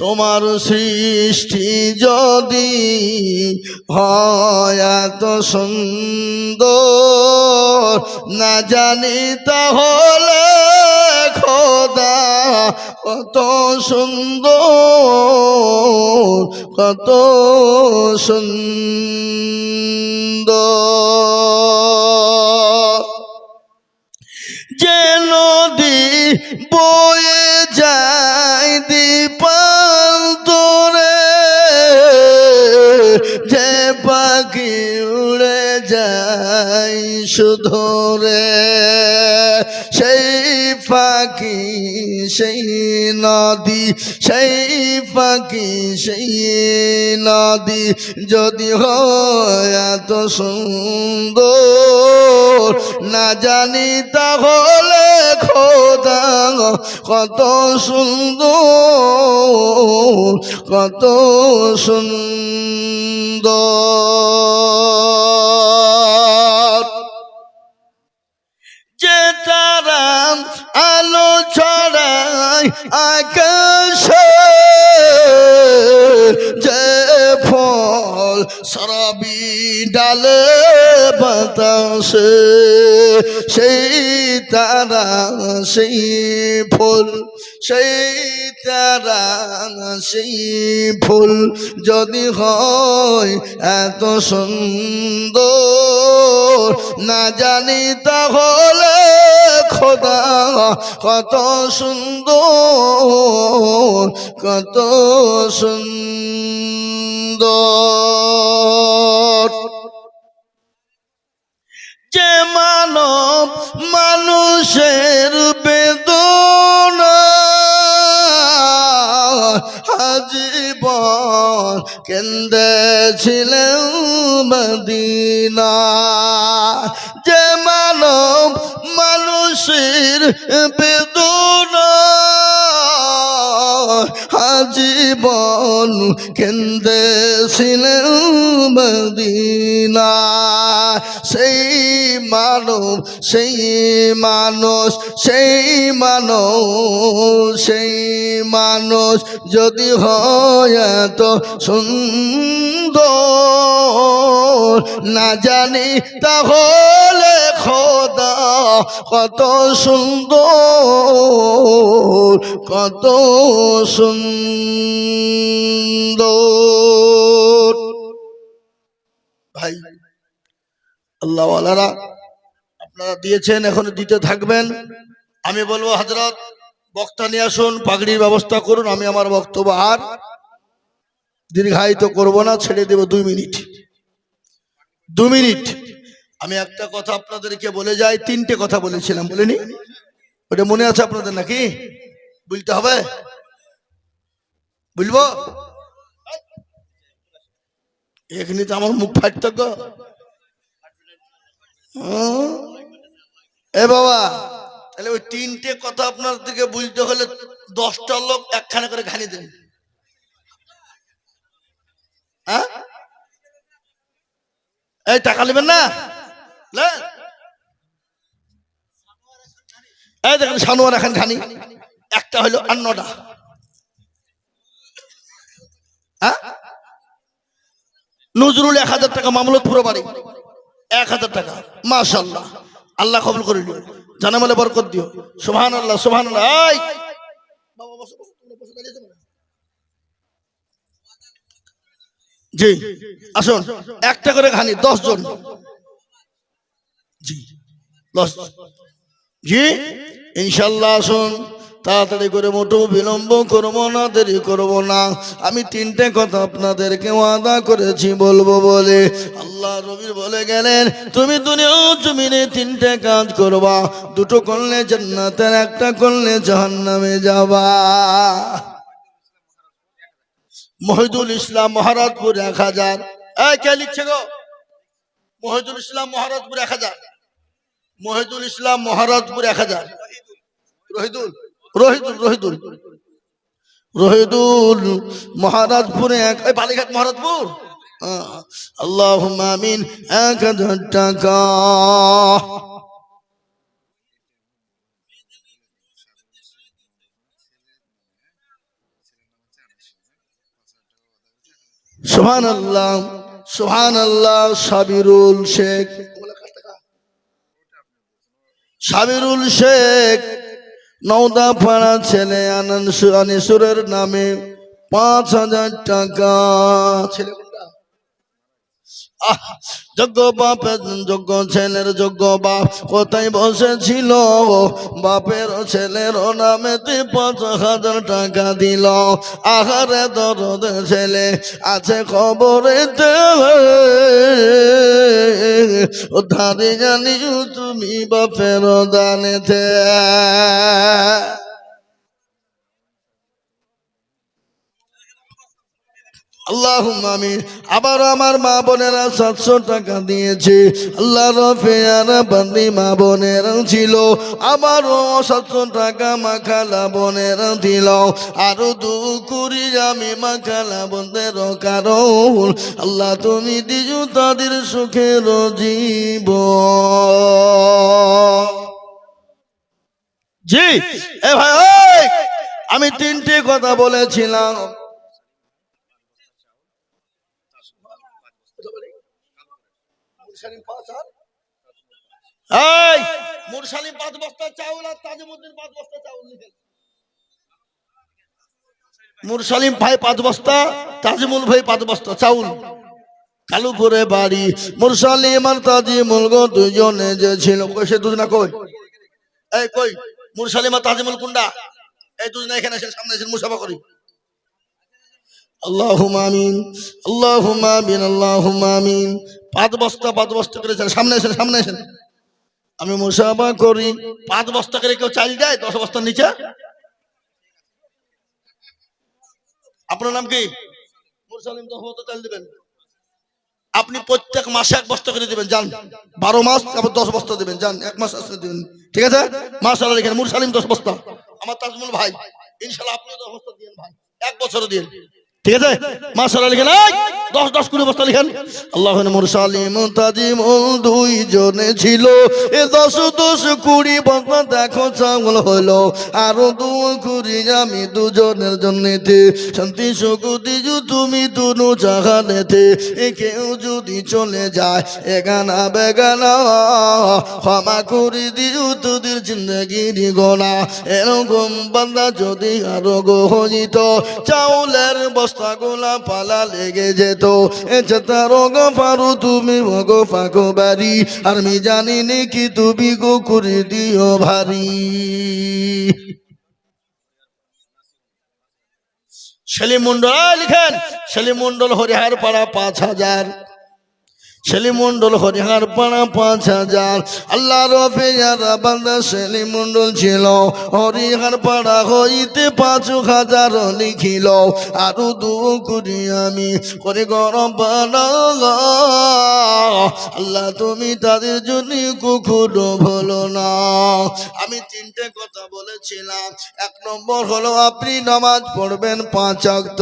তোমার সৃষ্টি যদি হয় এত সুন্দর না জানি তাহলে খোদা কত সুন্দর কত সুন্দর যে নদী বয়ে যায় দ্বীপান্তরে যে পাখি উড়ে যায় সুধরে সেই পাখি সেই নদী সেই পাখি সেই নদী যদি হয় এত সুন্দর না জানি তাহলে খোদা কত সুন্দর কত সুন্দর যে তারা আলো ছড়ায় আকাশে যে ফল সরবি ডালে বাতাসে সেই তারা সেই ফুল সেই তারা সেই ফুল যদি হয় এত সুন্দর না জানি তাহলে খোদা কত সুন্দর কত সুন্দর যে মানব মানুষের বেদনা আজীবন কেন্দেছিলেন মদিনা যে মানব মানুষের বেদনা আজীবন কেন্দেছিলেন মদিনা সেই মানব সেই মানুষ সেই মানুষ সেই মানুষ যদি হয় এত সুন্দর না জানি তাহলে খোদা কত সুন্দর কত সুন্দর ভাই আল্লাহওয়ালারা আপনারা দিয়েছেন এখনো দিতে থাকবেন আমি বলবো হযরত বক্তা নিয়ে আসুন পাগড়ির ব্যবস্থা করুন আমি আমার বক্তব্য আর দীর্ঘায়িত করব না ছেড়ে দেব 2 মিনিট আমি একটা কথা আপনাদেরকে বলে যাই 3টে কথা বলেছিলাম বলিনি ওটা মনে আছে আপনাদের নাকি বলতে হবে বলবো এখানে তো আমার মুখ ফাটতো গো এ বাবা তাহলে ওই 3টে কথা আপনাদেরকে বুঝতে হলে 10টা লোক একখানা করে ঘানি দেন হ্যাঁ এই টাকা নেবেন না এই দেখেন সানোয়ার এখন ঘানি একটা হলো 9টা হ্যাঁ নজরুল 1000 টাকা মামলতপুর বাড়ি 1000 টাকা মাশাআল্লাহ আল্লাহ কবুল করে নিও জানামালে বরকত দিও সুবহানাল্লাহ সুবহানাল্লাহ এই বাবা বসো বসে দাঁড়িয়ে যাবে জি আসুন একটা করে ঘানি 10 জন জি 10 জি ইনশাআল্লাহ আসুন তাড়াতাড়ি করে মোটো বিলম্ব করব না দেরি করব না আমি 3টে কথা আপনাদেরকে ওয়াদা করেছি বলবো বলে আল্লাহ নবী বলে গেলেন তুমি দুনিয়া জমিনে 3টে কাজ করবা 2টো করলে জান্নাতের একটা করলে জাহান্নামে যাবা মহিদুল ইসলাম মহারাজপুর 1000 এই কে লিখছে গো মহিদুল ইসলাম মহারাজপুর 1000 মহিদুল ইসলাম মহারাজপুর 1000 রহিদুল মহারাজপুরে বালিঘাট মহারাজপুর আল্লাহুম্মা আমিন 1000 টাকা সুবহানাল্লাহ সুবহানাল্লাহ। সাবিরুল শেখ, সাবিরুল শেখ নওদাপাড়া ছেলে আনিসুরের নামে 5,000 টাকা। ছেলে যোগ্য বাপের যোগ্য ছেলের যোগ্য বাপ কোথায় বসেছিল, বাপের ছেলের নামেতে 5,000 টাকা দিল। আহারে দরদ ছেলে আছে খবরেতে, ধারে জানি তুমি বাপের দানেতে। আল্লাহুম্মা আমিন। আবার আমার মা বোনেরা 700 টাকা দিয়েছে। আল্লাহর পেয়ারা বান্দি মা বোনেরা ছিল, আমারও 700 টাকা মা খালা বোনেরা দিল। আরো 2 কুড়ি আমি মা খালা বোনদের কারণ আল্লাহ তুমি দিও তাদের সুখের জীবন। জি এ ভাই ওই আমি 3টে কথা বলেছিলাম। মুরসালিম 5 বস্তা চাউল আর তাজিমুদ্দিন 5 বস্তা চাউল লিখেন। মুরসালিম ভাই 5 বস্তা, তাজিমুল ভাই 5 বস্তা চাউল। কালুপুরে বাড়ি। মুরসালিম আর তাজিমুল গো দুজনে যে ছিল, কই সে দুজনা কই? এই কই মুরসালিম আর তাজিমুল কোনটা? এই দুজনে এখানে এসে সামনে এসে মুসাফা করি। আল্লাহুম্মা আমিন আল্লাহুম্মা আমিন আল্লাহুম্মা আমিন। 5 বস্তা করে সামনে এসেন, সামনে এসেন। আমি মুসাফা করি। 5 বস্তা করে কেউ চাল দেয় 10 বস্তার নিচে? আপনার নাম কি? মুরসালিম 10 বস্তা চাল দিবেন। আপনি প্রত্যেক মাসে 1 বস্তা করে দিবেন, যান 12 মাস তারপর 10 বস্তা দিবেন, যান 1 মাস আসলে দিবেন, ঠিক আছে? মাশাআল্লাহ লিখেন মুরসালিম 10 বস্তা। আমার তাজমুল ভাই ইনশাআল্লাহ আপনিও 10 বস্তা দিবেন ভাই, 1 বছর দিন, ঠিক আছে? মাশাআল্লাহ লিখেন 10 20 বস্তা লিখেন। আল্লাহুল মুরসালিম তাজিমুল দুইজনে ছিল, এ 10 20 বস্তা দেখো চাউল হলো। আরো 2 কুড়ি আমি দুজনের জন্যতে, শান্তি সুখ দিজু তুমি দুনো জাহানেতে। এ কেউ যদি চলে যায় এগানা বেগানা, ক্ষমা করে দিও তোদের জিন্দেগির গোনা। এরকম বান্দা যদি আরো গো হইত, চাউলের বস্তাগুলা পালা লেগে যেত। এছাড়া রোগ পারো তুমি গো ফাঁকো বাড়ি, আর আমি জানি নাকি তুমি গো করে দিও ভারী। সেলিম মন্ডল লিখেন, সেলিম মন্ডল হরিহার পাড়া 5,000। সেলিম মন্ডল হরিহার পাড়া 5,000। আল্লাহ রফিয়ারা বান্দা সেলিম মন্ডল ছিল, হরিহার পাড়া হইতে 5,000 লিখিল। আরো 2 কুড়ি আমি করে গরম পাড়া, আল্লাহ তুমি তাদের জন্য কখনো ভুলো না। আমি 3টে কথা বলেছিলাম। 1 নম্বর হলো আপনি নামাজ পড়বেন 5 ওয়াক্ত,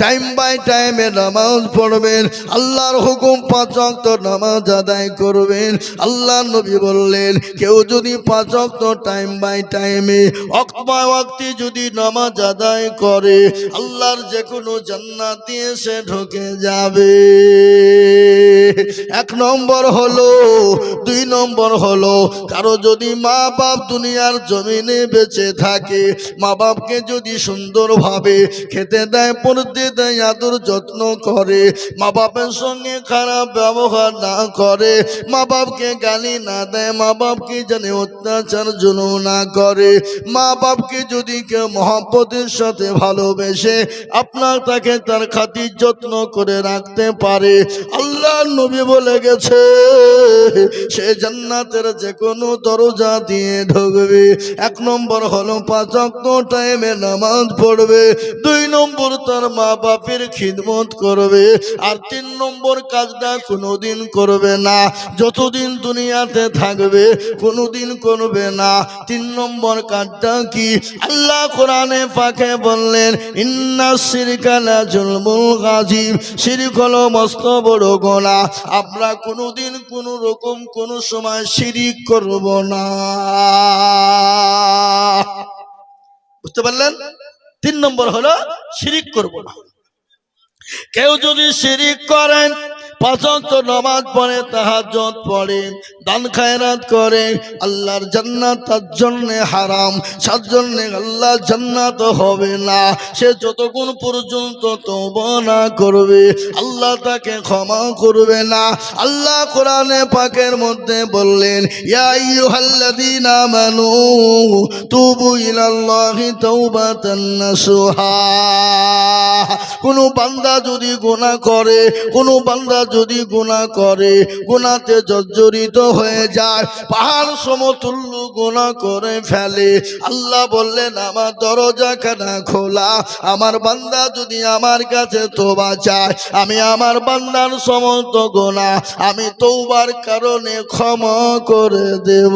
টাইম বাই টাইমে নামাজ পড়বেন। আল্লাহর হুকুম 5 ওয়াক্ত নামাজ আদায় করবেন। আল্লাহ নবী বললেন কেউ যদি 5 ওয়াক্ত টাইম বাই টাইমে ওয়াক্ত বাই ওয়াক্তে যদি নামাজ আদায় করে, আল্লাহর যে কোনো জান্নাতে এসে ঢুকে যাবে। 1 নম্বর হলো। 2 নম্বর হলো কারো যদি মা বাপ দুনিয়ার জমিনে বেঁচে থাকে, মা বাপকে যদি সুন্দরভাবে খেতে দেয়, পড়তে দেয়, আদর যত্ন করে, মা বাপের সঙ্গে খারাপ ব্যবহার না করে, মা বাপকে গালি না দেয়, মা বাপকে জানে অত্যাচার জুলুম না করে, মা বাপকে যদি কেউ মহব্বতের সাথে ভালোবেসে আপনার তাকে তার খাতির যত্ন করে রাখতে পারে, আল্লাহ নবী বলে গেছে সে জান্নাতের যে কোনো দরজা দিয়ে ঢুকবে। 1 নম্বর হলো 5 ওয়াক্ত টাইমে নামাজ পড়বে। 2 নম্বর তার মা বাপের খিদমত করবে। আর 3 নম্বর কাজটা কোনোদিন করবে না, যতদিন দুনিয়াতে থাকবে কোনোদিন করবে না। 3 নম্বর কাজটা কি? আল্লাহ কোরআনে পাকে বললেন ইন্নাস শিরকা লা যুলমুল গাযীম, শিরক হলো মস্ত বড় গুনাহ। আমরা কোনোদিন কোনো রকম কোনো সময় শিরিক করব না। বুঝতে পারলেন? তিন নম্বর হলো শিরিক করব না। কেউ যদি শিরিক করেন, পাঁচ ওয়াক্ত নামাজ পড়ে, তাহাজ্জুদ পড়ে, দান খায়রাত করে, আল্লাহর জান্নাত তার জন্য হারাম, তার জন্য আল্লাহর জান্নাত হবে না। সে যতক্ষণ পর্যন্ত তওবা না করবে আল্লাহ তাকে ক্ষমা করবে না। আল্লাহ কোরআনে পাকের মধ্যে বললেন, ইয়া আইয়ুহাল্লাযীনা আমানু তুবু ইলাল্লাহি তাওবাতান নাসুহা। কোন বান্দা যদি গুনাহ করে, কোন বান্দা যদি গুনাহ করে, গুনাহতে জর্জরিত হয়ে যায়, পাহাড় সমতুল্য গুনাহ করে ফেলে, আল্লাহ বললেন আমার দরজাখানা খোলা, আমার বান্দা যদি আমার কাছে তওবা চায়, আমি আমার বান্দার সমস্ত গুনাহ আমি তওবার কারণে ক্ষমা করে দেব।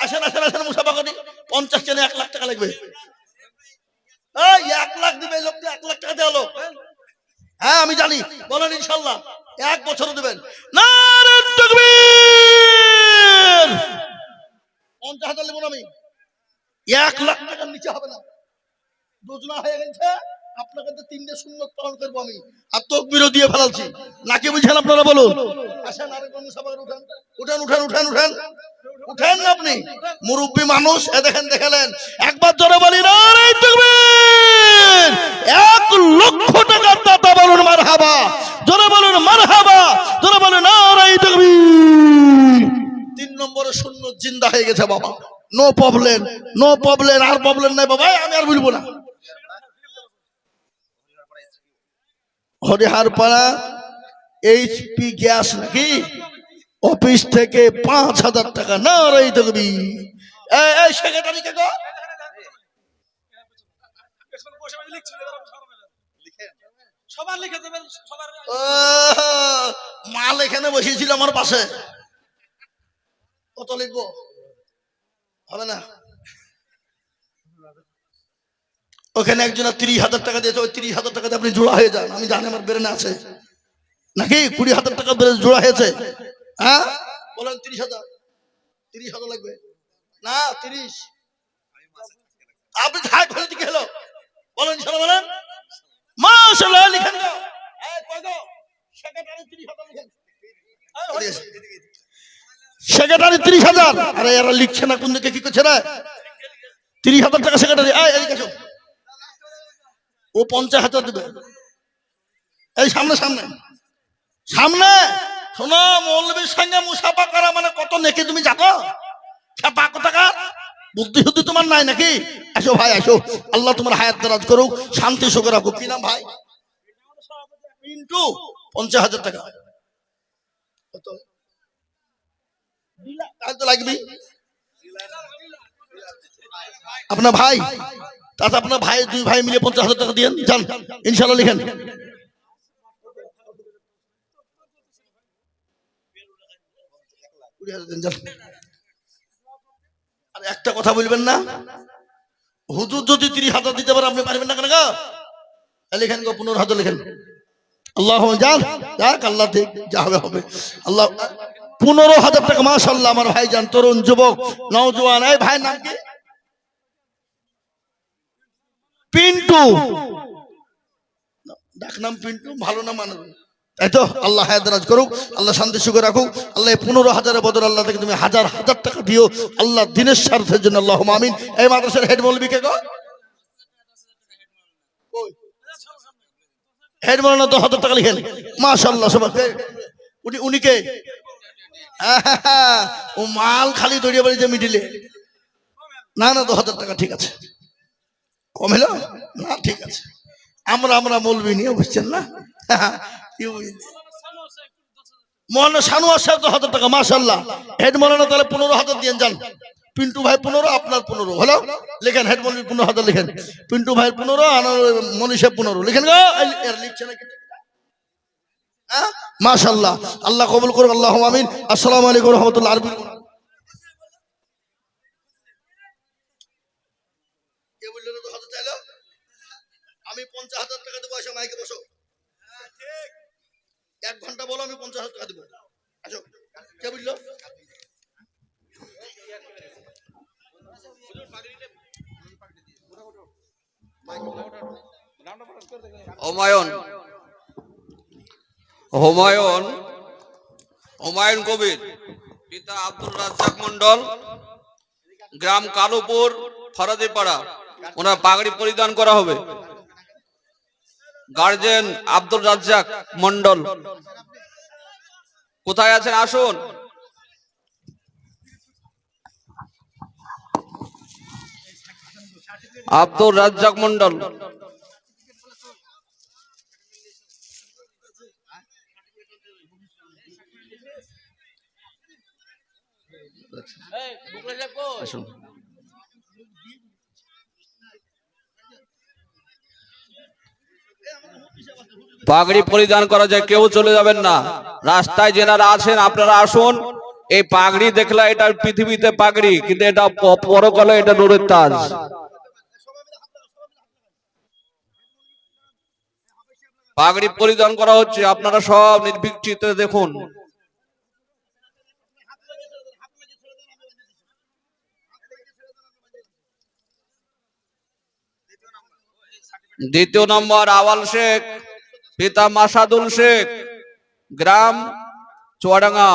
আসেন আসেন আসেন, মুসাফা করি, 50 জনে 1 লাখ টাকা লাগবে। 1 লাখ দিবে এই লোকটা, 1 লাখ টাকা দেওয়া লোক। হ্যাঁ আমি জানি, বলেন ইনশাল্লাহ 1 বছর দিবেন। নারে তাকবীর। 50,000 নেব আমি, 1 লাখ টাকার নিচে হবে না। যোজনা হয়ে গেছে, আপনাকে তো 3টে সুন্নত পালন করবো আমি, আর তাকবীরও দিয়ে ফেলাচ্ছি, নাকি বুঝেন আপনারা বলুন। আসেন আরেকবার মুসাফা করে উঠেন উঠেন উঠেন উঠেন উঠেন উঠেন না আপনি, মুরব্বী মানুষ। এ দেখেন দেখলেন, একবার জোরে বলি নারে তাকবীর। 1 লক্ষ টাকার দাতা বলুন মারহাবা, জোরে বলুন মারহাবা, জোরে বলুন নারে তাকবীর। 3 নম্বরে সুন্নত জিন্দা হয়ে গেছে বাবা, নো প্রবলেম, নো প্রবলেম, আর প্রবলেম নাই বাবা, আমি আর বলবো না। হরিহারপাড়া এইচপি গ্যাস নাকি অফিস থেকে 5,000 টাকা। নারে তাকবীর। এই সেক্রেটারি কে গো? মাল এখানে বসিয়েছিল আমার পাশে, কত লিখবো? হবে না, ওখানে একজন 30,000 টাকা দিয়েছে, ওই 30,000 টাকা দিয়ে আপনি জোড়া হয়ে যান। আমি জানি আমার ব্রেনে আছে নাকি 20,000 টাকা জোড়া হয়েছে। হ্যাঁ বলেন 30,000, 30,000 লাগবে না 30, আপনি ঢাক হয়ে দিকে হলো বলেন ইনশাআল্লাহ, বলেন মাশাআল্লাহ লিখেন গো। এই কই গো সেক্রেটারি 30,000 লিখেন, সেক্রেটারি 30,000। আরে এরা লিখছে না, কোন দিকে কি করছে রে? 30,000 টাকা সেক্রেটারি। এই এদিকে এসো, ও 50,000 দিবে। এই সামনে সামনে সামনে শোনো, মৌলবীর সঙ্গে মুসাফা করা মানে কত নেকি তুমি জানো? খেপা কোথাকার, বুদ্ধি শুদ্ধি তোমার নাই নাকি? আসো ভাই আসো, আল্লাহ তোমার হায়াত দারাজ করুক, শান্তি সুখ রাখুক। কি নাম ভাই? পিন্টু। 50,000 টাকা কত তো লাগবে আপনার ভাই, তাতে আপনার ভাই, 2 ভাই মিলে 50,000 টাকা দিয়ে যান ইনশাআল্লাহ। লিখেন আর একটা কথা বলবেন না, হুজুর যদি 30,000 দিতে পারে আপনি পারবেন না কেন গো? লিখেন গো 15,000 লিখেন। আল্লাহ যান যাক, আল্লাহ ঠিক যা হবে হবে। আল্লাহ 15,000 টাকা মাশাআল্লাহ আমার ভাই যান, তরুণ যুবক নওজোয়ান। এই ভাই নাম কি? পিন্টু। ডাক নাম পিন্টু, ভালো নাম মানবে, তাই তো? আল্লাহ হায়াত দারাজ করুক, আল্লাহ শান্তি সুখে রাখুক। আল্লাহ 15,000-এর বদলে আল্লাহ থেকে তুমি হাজার হাজার টাকা দিও আল্লাহ দিনের স্বার্থের জন্য, আল্লাহুম্মা আমিন। এই মাদ্রাসার হেড মৌলবী কে গো? হেড মৌলানা তো 1,000 টাকা লিখেন মাশাআল্লাহ। সবাই উনি কে? ও মাল খালি দড়িয়ে বাড়িতে মিডিলে। না না 2,000 টাকা ঠিক আছে, কম হলো না, ঠিক আছে। আমরা মৌলবী নিয়ে বুঝছেন না, মৌলানা সানোয়ার সাহেব 10,000 টাকা মাশাআল্লাহ। হেড মৌলানা তাহলে 15,000 দিয়ে যান। পিন্টু ভাই 15, আপনার 15 হলো লিখেন। হেড মৌলবী 15,000 লিখেন, পিন্টু ভাই 15 আর মনীষা 15 লিখেন গো। এর লিখছে না হ্যাঁ মাশাআল্লাহ, আল্লাহ কবুল করুক, আল্লাহুম্মা আমিন। আসসালামু আলাইকুম ওয়া রাহমাতুল্লাহ। আরবি কে বললো 2,000 চাইলো? আমি 50,000 টাকা দেবো, এসে মাইকে বসো। ঠিক 50,000 টাকা দেবো। আসো, কে বুঝলো? হুমায়ুন হুমায়ুন হুমায়ুন কবির, পিতা আব্দুল রাজ্জাক মন্ডল, গ্রাম কালুপুর, ফরাদিপাড়া। ওনার পাগড়ি পরিধান করা হবে। গার্জেন আব্দুল রাজ্জাক মন্ডল কোথায় আছেন? আসুন। আব্দুল রাজ্জাক মন্ডল। আসুন। পাগড়ি পরিধান করা যায়, কেউ চলে যাবেন না। রাস্তায় যেনারা আছেন আপনারা আসুন। এই পাগড়ি দেখলে এটা পৃথিবীতে পাগড়ি, কিন্তু এটা পরকালে এটা নূরের তাজ। পাগড়ি পরিধান করা হচ্ছে, আপনারা সব নির্ভীক চিত্তে দেখুন। দ্বিতীয় নম্বর আওয়াল শেখ, পিতা মাসাদুল শেখ, গ্রাম চুয়াডাঙ্গা।